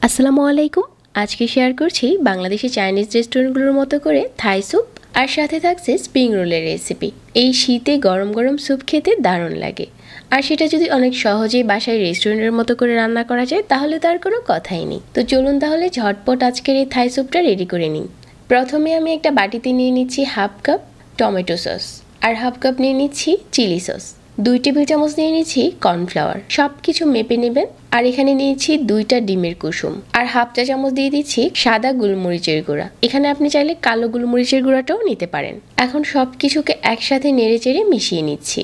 আসসালামু আলাইকুম। আজকে শেয়ার করছি বাংলাদেশি চাইনিজ রেস্টুরেন্টগুলোর মতো করে থাই স্যুপ আর সাথে থাকছে স্প্রিং রোলের রেসিপি। এই শীতে গরম গরম স্যুপ খেতে দারুণ লাগে, আর সেটা যদি অনেক সহজেই বাসায় রেস্টুরেন্টের মতো করে রান্না করা যায় তাহলে তার কোনো কথাই নেই। তো চলুন তাহলে ঝটপট আজকের এই থাই স্যুপটা রেডি করে নিই। প্রথমে আমি একটা বাটিতে নিয়ে নিচ্ছি হাফ কাপ টমেটো সস, আর হাফ কাপ নিয়ে নিচ্ছি চিলি সস, 2 টেবিল চামচ নিয়ে নিচ্ছি কর্নফ্লাওয়ার। সব কিছু মেপে নেবেন। আর এখানে নিয়েছি 2টা ডিমের কুসুম, আর হাফ চা চামচ দিয়ে দিচ্ছি সাদা গোলমরিচের গুঁড়া। এখানে আপনি চাইলে কালো গোলমরিচের গুঁড়াটাও নিতে পারেন। এখন সব কিছুকে একসাথে নেড়ে চেড়ে মিশিয়ে নিচ্ছি।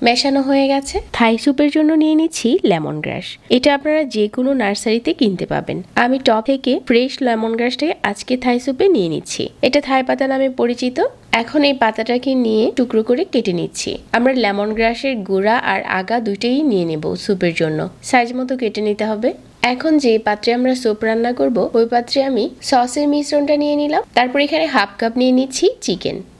মেশানো হয়ে গেছে। থাই স্যুপের জন্য নিয়ে নিচ্ছি লেমন গ্রাস। এটা আপনারা যে কোনো নার্সারিতে কিনতে পাবেন। আমি টপ থেকে ফ্রেশ লেমন গ্রাসটাকে আজকে থাই স্যুপে নিয়ে নিচ্ছি। এটা থাই পাতা নামে পরিচিত। এখন এই পাতাটাকে নিয়ে টুকরো করে কেটে নিচ্ছি। আমরা লেমন গ্রাসের গুঁড়া আর আগা দুইটাই নিয়ে নেব স্যুপের জন্য। সাইজ মতো কেটে নিতে হবে। এখন যে পাত্রে আমরা স্যুপ রান্না করব ওই পাত্রে আমি সসের মিশ্রণটা নিয়ে নিলাম। তারপর এখানে হাফ কাপ নিয়ে নিচ্ছি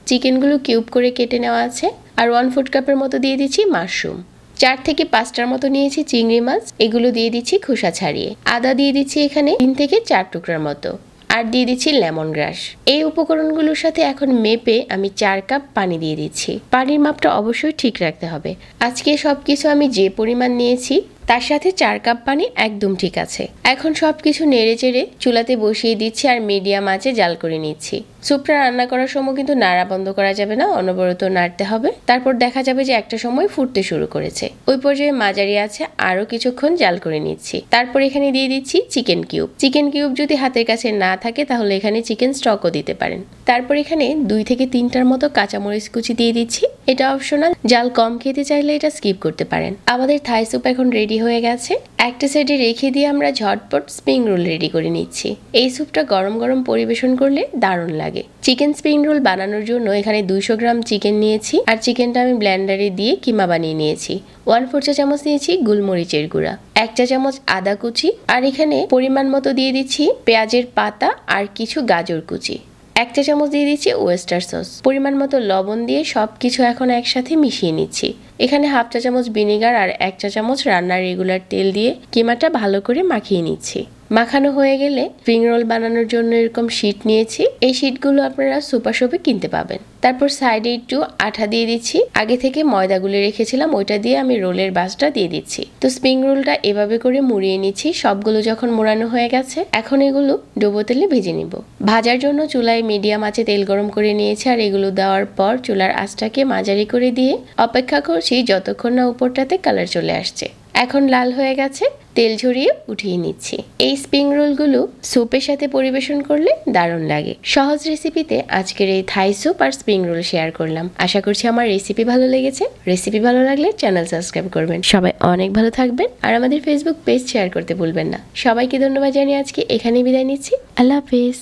চিকেনগুলো কিউব করে কেটে নেওয়া আছে। আর 1/4 কাপের মতো দিয়ে দিচ্ছি মাশরুম। 4 থেকে 5টার মতো নিয়েছি চিংড়ি মাছ, এগুলো দিয়ে দিচ্ছি খোসা ছাড়িয়ে। আদা দিয়ে দিচ্ছি এখানে 3 থেকে 4 টুকরার মতো, আর দিয়ে দিচ্ছি লেমন গ্রাস। এই উপকরণগুলোর সাথে এখন মেপে আমি 4 কাপ পানি দিয়ে দিচ্ছি। পানির মাপটা অবশ্যই ঠিক রাখতে হবে। আজকে সবকিছু আমি যে পরিমাণ নিয়েছি তার সাথে 4 কাপ পানি একদম ঠিক আছে। এখন সবকিছু নেড়ে চেড়ে চুলাতে বসিয়ে দিচ্ছি আর মিডিয়াম আঁচে জাল করে নিচ্ছি। স্যুপটা রান্না করার সময় কিন্তু নাড়া বন্ধ করা যাবে না, অনবরত নাড়তে হবে। তারপর দেখা যাবে যে একটা সময় ফুটতে শুরু করেছে। ওই পর্যায়ে মাঝারি আছে আরো কিছুক্ষণ জাল করে নিচ্ছি। তারপর এখানে দিয়ে দিচ্ছি চিকেন কিউব যদি হাতের কাছে না থাকে তাহলে এখানে চিকেন স্টকও দিতে পারেন। তারপর এখানে 2 থেকে 3টার মতো কাঁচামরিচ কুচি দিয়ে দিচ্ছি। এটা অপশনাল, জাল কম খেতে চাইলে এটা স্কিপ করতে পারেন। আমাদের থাই স্যুপ এখন রেডি হয়ে গেছে। একটা সাইডে রেখে দিয়ে আমরা ঝটপট স্প্রিং রোল রেডি করে নিচ্ছি। এই স্যুপটা গরম গরম পরিবেশন করলে দারুণ লাগে। চিকেন স্প্রিং রোল বানানোর জন্য এখানে 200 গ্রাম চিকেন নিয়েছি, আর চিকেনটা আমি ব্লেন্ডারে দিয়ে কিমা বানিয়ে নিয়েছি। 1/4 চা চামচ নিয়েছি গোলমরিচের গুঁড়া, 1 চা চামচ আদা কুচি, আর এখানে পরিমাণ মতো দিয়ে দিচ্ছি পেঁয়াজের পাতা আর কিছু গাজর কুচি। 1 চা চামচ দিয়ে দিচ্ছি ওয়েস্টার সস। পরিমাণ মতো লবণ দিয়ে সবকিছু এখন একসাথে মিশিয়ে নিচ্ছি। এখানে হাফ চা চামচ ভিনেগার আর 1 চা চামচ রান্নার রেগুলার তেল দিয়ে কিমাটা ভালো করে মাখিয়ে নিচ্ছি। মাখানো হয়ে গেলে স্প্রিং রোল বানানোর জন্য এরকম শীট নিয়েছি। এই শীটগুলো আপনারা সুপার শপে কিনতে পাবেন। তারপর সাইডে একটু আঠা দিয়ে দিচ্ছি। আগে থেকে ময়দা গুলে রেখেছিলাম, ওইটা দিয়ে আমি রোলের বাসটা দিয়ে দিচ্ছি। তো স্প্রিং রোলটা এভাবে করে মুড়িয়ে নিচ্ছি। সবগুলো যখন মোড়ানো হয়ে গেছে এখন এগুলো ডুবো তেলে ভেজে নিব। ভাজার জন্য চুলায় মিডিয়াম আঁচে তেল গরম করে নিয়েছি, আর এগুলো দেওয়ার পর চুলার আঁচটাকে মাঝারি করে দিয়ে অপেক্ষা করছি যতক্ষণ না উপরটাতে কালার চলে আসছে। এখন লাল হয়ে গেছে, তেল ঝরিয়ে উঠিয়ে নিচ্ছি। এই স্প্রিং রোলগুলো স্যুপের সাথে পরিবেশন করলে দারুণ লাগে। সহজ রেসিপিতে আজকের এই থাই স্যুপ আর স্প্রিং রোল শেয়ার করলাম। আশা করছি আমার রেসিপি ভালো লেগেছে। রেসিপি ভালো লাগলে চ্যানেল সাবস্ক্রাইব করবেন। সবাই অনেক ভালো থাকবেন, আর আমাদের ফেসবুক পেজ শেয়ার করতে ভুলবেন না। সবাইকে ধন্যবাদ জানিয়ে আজকে এখানেই বিদায় নিচ্ছি। আল্লাহ হাফেজ।